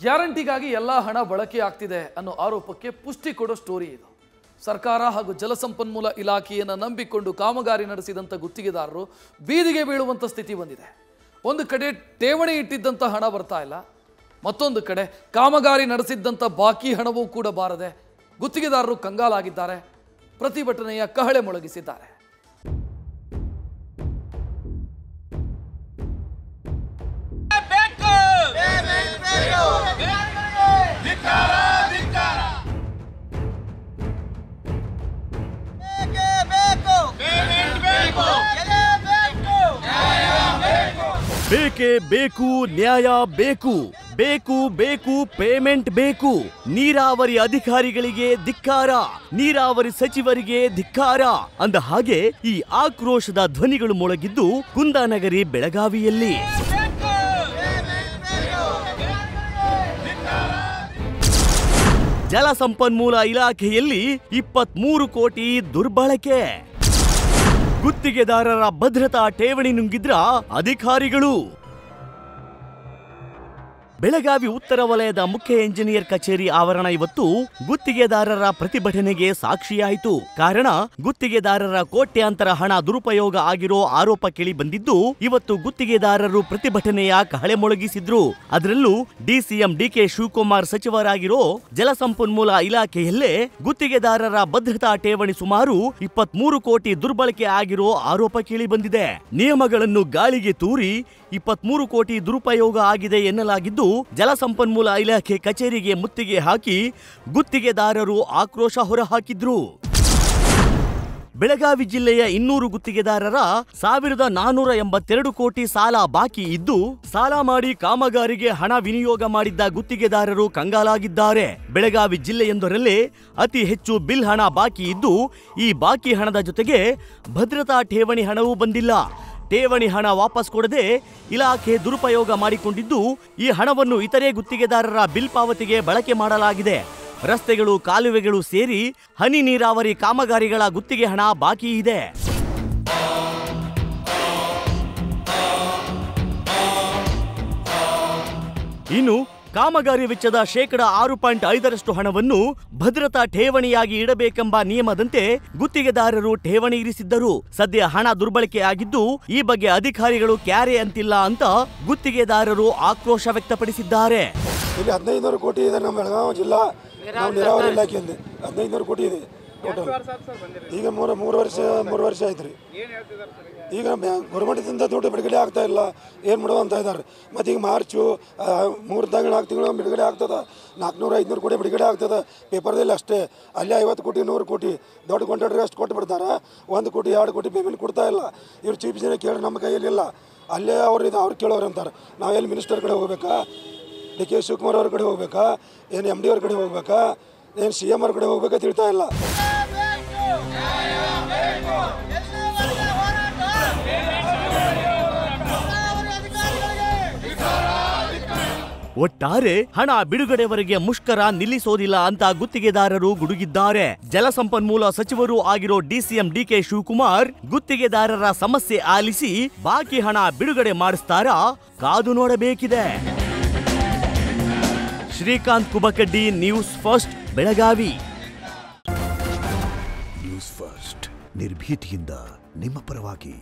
ಗ್ಯಾರಂಟಿಗಾಗಿ ಎಲ್ಲ ಹಣ ಬಳಕೆ ಆಗ್ತಿದೆ ಅನ್ನೋ ಆರೋಪಕ್ಕೆ ಪುಷ್ಟಿ ಕೊಡೋ ಸ್ಟೋರಿ ಇದು. ಸರ್ಕಾರ ಹಾಗೂ ಜಲಸಂಪನ್ಮೂಲ ಇಲಾಖೆಯನ್ನು ನಂಬಿಕೊಂಡು ಕಾಮಗಾರಿ ನಡೆಸಿದಂಥ ಗುತ್ತಿಗೆದಾರರು ಬೀದಿಗೆ ಬೀಳುವಂಥ ಸ್ಥಿತಿ ಬಂದಿದೆ. ಒಂದು ಕಡೆ ಠೇವಣಿ ಇಟ್ಟಿದ್ದಂಥ ಹಣ ಬರ್ತಾ ಇಲ್ಲ, ಮತ್ತೊಂದು ಕಡೆ ಕಾಮಗಾರಿ ನಡೆಸಿದ್ದಂಥ ಬಾಕಿ ಹಣವೂ ಕೂಡ ಬಾರದೆ ಗುತ್ತಿಗೆದಾರರು ಕಂಗಾಲಾಗಿದ್ದಾರೆ. ಪ್ರತಿಭಟನೆಯ ಕಹಳೆ ಮೊಳಗಿಸಿದ್ದಾರೆ. ಬೇಕೇ ಬೇಕು, ನ್ಯಾಯ ಬೇಕು, ಬೇಕು ಬೇಕು ಪೇಮೆಂಟ್ ಬೇಕು. ನೀರಾವರಿ ಅಧಿಕಾರಿಗಳಿಗೆ ಧಿಕ್ಕಾರ, ನೀರಾವರಿ ಸಚಿವರಿಗೆ ಧಿಕ್ಕಾರ ಅಂದ ಹಾಗೆ ಈ ಆಕ್ರೋಶದ ಧ್ವನಿಗಳು ಮೊಳಗಿದ್ದು ಕುಂದಾನಗರಿ ಬೆಳಗಾವಿಯಲ್ಲಿ. ಜಲಸಂಪನ್ಮೂಲ ಇಲಾಖೆಯಲ್ಲಿ 23 ಕೋಟಿ ದುರ್ಬಳಕೆ. ಗುತ್ತಿಗೆದಾರರ ಭದ್ರತಾ ಠೇವಣಿ ನುಂಗಿದ್ರ ಅಧಿಕಾರಿಗಳು. ಬೆಳಗಾವಿ ಉತ್ತರ ವಲಯದ ಮುಖ್ಯ ಎಂಜಿನಿಯರ್ ಕಚೇರಿ ಆವರಣ ಇವತ್ತು ಗುತ್ತಿಗೆದಾರರ ಪ್ರತಿಭಟನೆಗೆ ಸಾಕ್ಷಿಯಾಯಿತು. ಕಾರಣ ಗುತ್ತಿಗೆದಾರರ ಕೋಟ್ಯಾಂತರ ಹಣ ದುರುಪಯೋಗ ಆಗಿರೋ ಆರೋಪ ಕೇಳಿ ಬಂದಿದ್ದು ಇವತ್ತು ಗುತ್ತಿಗೆದಾರರು ಪ್ರತಿಭಟನೆಯ ಕಹಳೆ ಮೊಳಗಿಸಿದ್ರು. ಅದರಲ್ಲೂ ಡಿಸಿಎಂ ಡಿಕೆ ಶಿವಕುಮಾರ್ ಸಚಿವರಾಗಿರೋ ಜಲಸಂಪನ್ಮೂಲ ಇಲಾಖೆಯಲ್ಲೇ ಗುತ್ತಿಗೆದಾರರ ಭದ್ರತಾ ಠೇವಣಿ ಸುಮಾರು 23 ಕೋಟಿ ದುರ್ಬಳಕೆ ಆಗಿರೋ ಆರೋಪ ಕೇಳಿ ಬಂದಿದೆ. ನಿಯಮಗಳನ್ನು ಗಾಳಿಗೆ ತೂರಿ 23 ಕೋಟಿ ದುರುಪಯೋಗ ಆಗಿದೆ ಎನ್ನಲಾಗಿದ್ದು ಜಲಸಂಪನ್ಮೂಲ ಇಲಾಖೆ ಕಚೇರಿಗೆ ಮುತ್ತಿಗೆ ಹಾಕಿ ಗುತ್ತಿಗೆದಾರರು ಆಕ್ರೋಶ ಹೊರಹಾಕಿದ್ರು. ಬೆಳಗಾವಿ ಜಿಲ್ಲೆಯ 200 ಗುತ್ತಿಗೆದಾರರ 1482 ಕೋಟಿ ಸಾಲ ಬಾಕಿ ಇದ್ದು ಸಾಲ ಮಾಡಿ ಕಾಮಗಾರಿಗೆ ಹಣ ವಿನಿಯೋಗ ಮಾಡಿದ್ದ ಗುತ್ತಿಗೆದಾರರು ಕಂಗಾಲಾಗಿದ್ದಾರೆ. ಬೆಳಗಾವಿ ಜಿಲ್ಲೆಯೊಂದರಲ್ಲೇ ಅತಿ ಹೆಚ್ಚು ಬಿಲ್ ಹಣ ಬಾಕಿ ಇದ್ದು ಈ ಬಾಕಿ ಹಣದ ಜೊತೆಗೆ ಭದ್ರತಾ ಠೇವಣಿ ಹಣವೂ ಬಂದಿಲ್ಲ. ಠೇವಣಿ ಹಣ ವಾಪಸ್ ಕೊಡದೆ ಇಲಾಖೆ ದುರುಪಯೋಗ ಮಾಡಿಕೊಂಡಿದ್ದು ಈ ಹಣವನ್ನು ಇತರೆ ಗುತ್ತಿಗೆದಾರರ ಬಿಲ್ ಪಾವತಿಗೆ ಬಳಕೆ ಮಾಡಲಾಗಿದೆ. ರಸ್ತೆಗಳು, ಕಾಲುವೆಗಳು ಸೇರಿ ಹನಿ ನೀರಾವರಿ ಕಾಮಗಾರಿಗಳ ಗುತ್ತಿಗೆ ಹಣ ಬಾಕಿ ಇದೆ. ಇನ್ನು ಕಾಮಗಾರಿ ವೆಚ್ಚದ 6.5% ಹಣವನ್ನು ಭದ್ರತಾ ಠೇವಣಿಯಾಗಿ ಇಡಬೇಕೆಂಬ ನಿಯಮದಂತೆ ಗುತ್ತಿಗೆದಾರರು ಠೇವಣಿ ಇರಿಸಿದ್ದರು. ಸದ್ಯ ಹಣ ದುರ್ಬಳಕೆ ಆಗಿದ್ದು ಈ ಬಗ್ಗೆ ಅಧಿಕಾರಿಗಳು ಕ್ಯಾರೆ ಅಂತಿಲ್ಲ ಅಂತ ಗುತ್ತಿಗೆದಾರರು ಆಕ್ರೋಶ ವ್ಯಕ್ತಪಡಿಸಿದ್ದಾರೆ. ಇಲ್ಲಿ 1500 ಕೋಟಿ ಇದೆ ನಮ್ಮ ಬೆಳಗಾವಿ ಜಿಲ್ಲಾ ನೀರಾವರಿ ಇಲಾಖೆಯಲ್ಲಿ 1500 ಕೋಟಿ ಇದೆ ಟೋಟಲ್. ಈಗ ಮೂರು ವರ್ಷ ಆಯ್ತು ರೀ. ಈಗ ಗೌರ್ಮೆಂಟಿಂದ ದುಡ್ಡು ಬಿಡುಗಡೆ ಆಗ್ತಾ ಇಲ್ಲ, ಏನು ಮಾಡುವ ಅಂತ ಇದ್ದಾರೆ. ಮತ್ತು ಈಗ ಮಾರ್ಚು 3 ತಿಂಗಳು ಬಿಡುಗಡೆ ಆಗ್ತದೆ, 400-500 ಕೋಟಿ ಬಿಡುಗಡೆ ಆಗ್ತದೆ ಪೇಪರ್ದಲ್ಲಿ ಅಷ್ಟೇ. ಅಲ್ಲೇ 50 ಕೋಟಿ 100 ಕೋಟಿ ದೊಡ್ಡ ಕಾಂಟ್ರಾಕ್ಟರ್ ಅಷ್ಟು ಕೊಟ್ಟು ಬಿಡ್ತಾರೆ. 1 ಕೋಟಿ 2 ಕೋಟಿ ಪೇಮೆಂಟ್ ಕೊಡ್ತಾ ಇಲ್ಲ. ಇವ್ರು ಚೀಫ್ ಜನ ಕೇಳಿ ನಮ್ಮ ಕೈಯಲ್ಲಿಲ್ಲ, ಅಲ್ಲೇ ಅವ್ರು ಕೇಳೋರು ಅಂತಾರೆ. ನಾವು ಎಲ್ಲಿ ಮಿನಿಸ್ಟರ್ ಕಡೆ ಹೋಗ್ಬೇಕಾ, ಡಿ ಕೆ ಶಿವಕುಮಾರ್ ಅವ್ರ ಕಡೆ ಹೋಗ್ಬೇಕಾ, ಏನು MD ಅವ್ರ ಕಡೆ ಹೋಗ್ಬೇಕಾ, ಏನು CM ಅವ್ರ ಕಡೆ ಹೋಗ್ಬೇಕಾ ತಿಳಿತಾ ಇಲ್ಲ. ಒಟ್ಟಾರೆ ಹಣ ಬಿಡುಗಡೆವರೆಗೆ ಮುಷ್ಕರ ನಿಲ್ಲಿಸೋದಿಲ್ಲ ಅಂತ ಗುತ್ತಿಗೆದಾರರು ಗುಡುಗಿದ್ದಾರೆ. ಜಲಸಂಪನ್ಮೂಲ ಸಚಿವರು ಆಗಿರೋ ಡಿಸಿಎಂ ಡಿಕೆ ಶಿವಕುಮಾರ್ ಗುತ್ತಿಗೆದಾರರ ಸಮಸ್ಯೆ ಆಲಿಸಿ ಬಾಕಿ ಹಣ ಬಿಡುಗಡೆ ಮಾಡಿಸ್ತಾರಾ ಕಾದು ನೋಡಬೇಕಿದೆ. Srikanth Kubakaddi, news first, Belagavi. News first ನಿರ್ಭೀತಿಯಿಂದ ನಿಮ್ಮ ಪರವಾಗಿ.